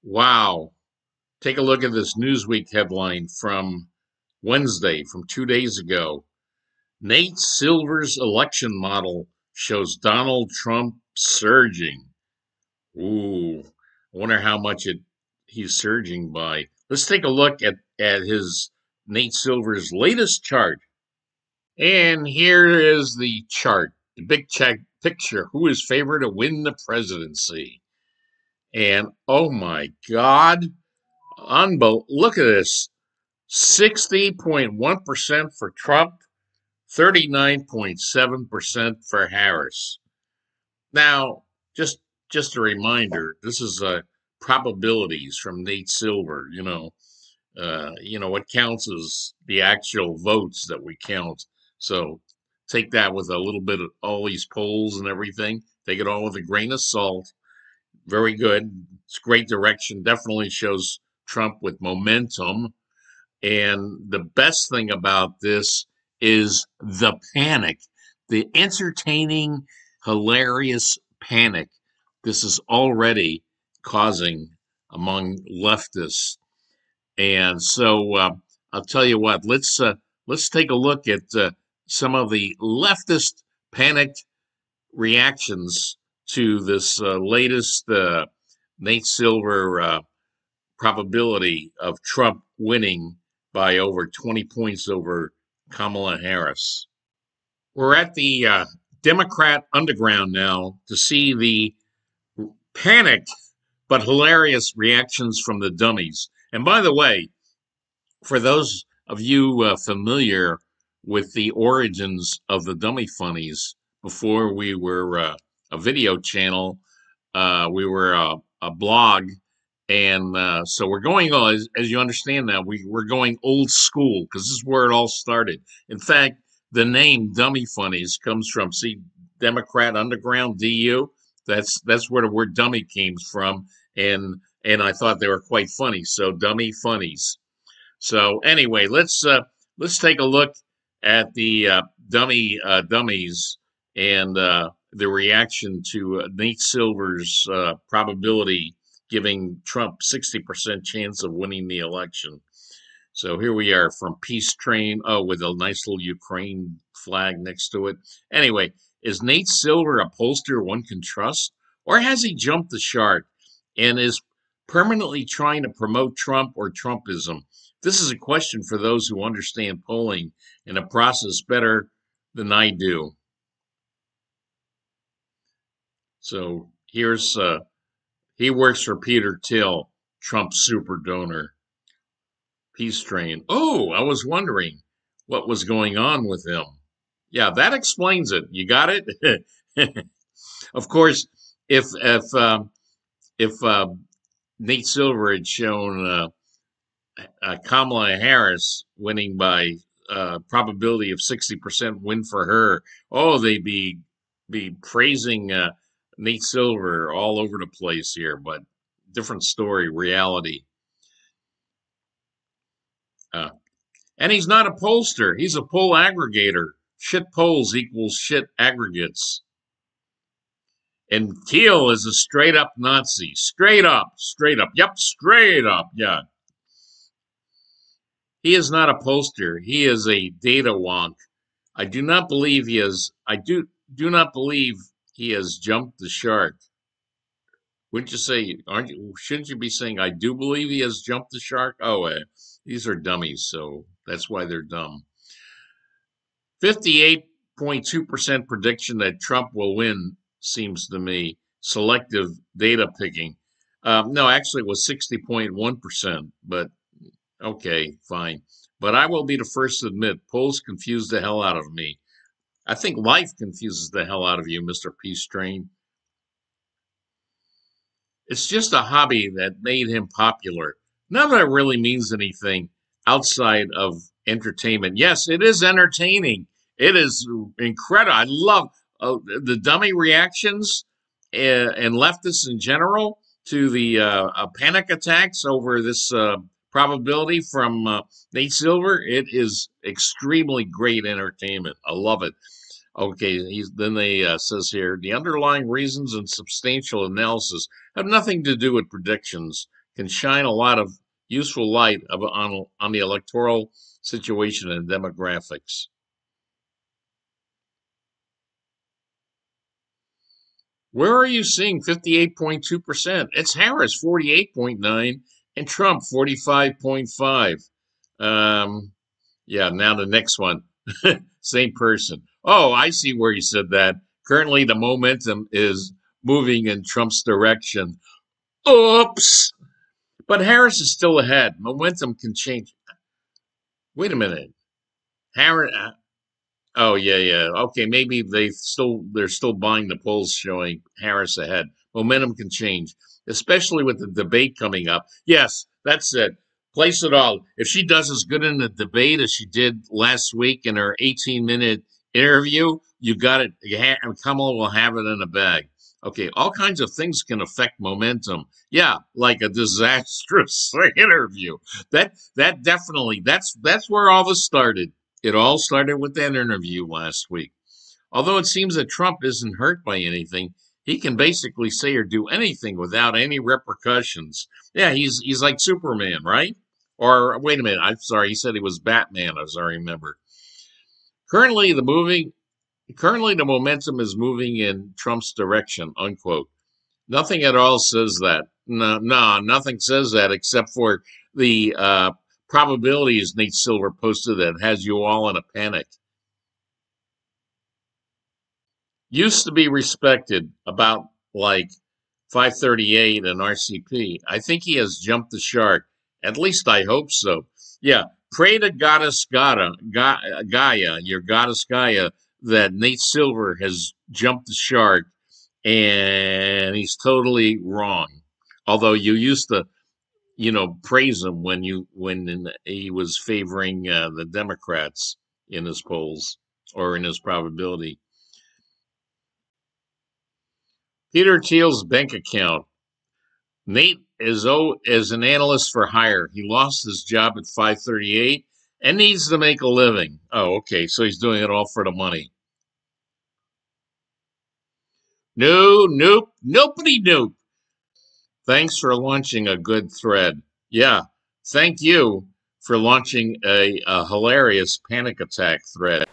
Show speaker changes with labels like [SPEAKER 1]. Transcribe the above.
[SPEAKER 1] Wow. Take a look at this Newsweek headline from Wednesday, from 2 days ago. Nate Silver's election model shows Donald Trump surging. Ooh, I wonder how much he's surging by. Let's take a look at his Nate Silver's latest chart. And here is the chart, the big check picture. Who is favored to win the presidency? And oh my God, look at this. 60.1% for Trump, 39.7% for Harris. Now, just a reminder, this is probabilities from Nate Silver. What counts is the actual votes that we count. So take that with a little bit of all these polls and everything. Take it all with a grain of salt. Very good. It's great direction. Definitely shows Trump with momentum. And the best thing about this is the panic, the entertaining, hilarious panic this is already causing among leftists. And so I'll tell you what, let's take a look at some of the leftist panicked reactions to this latest Nate Silver probability of Trump winning by over 20 points over Kamala Harris. We're at the Democrat underground now to see the panicked but hilarious reactions from the dummies. And by the way, for those of you familiar with the origins of the Dummie FUnnies, before we were a video channel, we were a blog. And so we're going, as you understand now, we're going old school because this is where it all started. In fact, the name Dummie FUnnies comes from, see, Democrat Underground, DU. That's where the word dummy came from. And I thought they were quite funny. So Dummie FUnnies. So anyway, let's take a look at the dummies and the reaction to Nate Silver's probability giving Trump 60% chance of winning the election. So here we are from Peace Train, with a nice little Ukraine flag next to it. Anyway, is Nate Silver a pollster one can trust? Or has he jumped the shark and is permanently trying to promote Trump or Trumpism? This is a question for those who understand polling and the process better than I do. So here's he works for Peter Thiel, Trump's super donor. Peace Train. Oh, I was wondering what was going on with him. Yeah, that explains it. You got it. Of course, if Nate Silver had shown Kamala Harris winning by probability of 60% win for her, oh, they'd be praising Nate Silver all over the place here, but different story, reality. And he's not a pollster. He's a poll aggregator. Shit polls equals shit aggregates. And Thiel is a straight up Nazi. Straight up. Yep, straight up. Yeah. He is not a pollster. He is a data wonk. I do not believe he has. I do not believe he has jumped the shark. Wouldn't you say? Shouldn't you be saying I do believe he has jumped the shark? Oh, these are dummies, so that's why they're dumb. 58.2% prediction that Trump will win seems to me selective data picking. No, actually it was 60.1%, but okay, fine. But I will be the first to admit polls confuse the hell out of me. I think life confuses the hell out of you, Mr. Peace Train. It's just a hobby that made him popular. None of that really means anything outside of entertainment. Yes, it is entertaining. It is incredible. I love the dummy reactions and leftists in general to the panic attacks over this probability from Nate Silver. It is extremely great entertainment. I love it. Okay, then they says here, the underlying reasons and substantial analysis have nothing to do with predictions. can shine a lot of useful light on the electoral situation and demographics. Where are you seeing 58.2%? It's Harris, 48.9%, and Trump, 45.5%. Yeah, now the next one. Same person. Oh, I see where you said that. Currently, the momentum is moving in Trump's direction. Oops. But Harris is still ahead. Momentum can change. Wait a minute. Harris. Oh yeah, yeah. Okay, maybe they're still buying the polls showing Harris ahead. Momentum can change, especially with the debate coming up. Yes, that's it. Place it all. If she does as good in the debate as she did last week in her 18-minute interview, you got it. Kamala will have it in a bag. Okay, all kinds of things can affect momentum. Yeah, like a disastrous interview. That definitely that's where all this started. It all started with that interview last week. Although it seems that Trump isn't hurt by anything, he can basically say or do anything without any repercussions. Yeah, he's like Superman, right? Or wait a minute, I'm sorry, he said he was Batman, as I remember. Currently the momentum is moving in Trump's direction, unquote. Nothing at all says that. No, nothing says that except for the probabilities Nate Silver posted that has you all in a panic. Used to be respected about like 538 and RCP. I think he has jumped the shark. At least I hope so. Yeah, pray to Gaia, your goddess Gaia, that Nate Silver has jumped the shark and he's totally wrong. Although you used to, praise him when he was favoring the Democrats in his polls or in his probability. Peter Thiel's bank account. Nate is an analyst for hire. He lost his job at 538 and needs to make a living. Oh, okay, so he's doing it all for the money. No, nope, nobody nope. Thanks for launching a good thread. Yeah, thank you for launching a hilarious panic attack thread.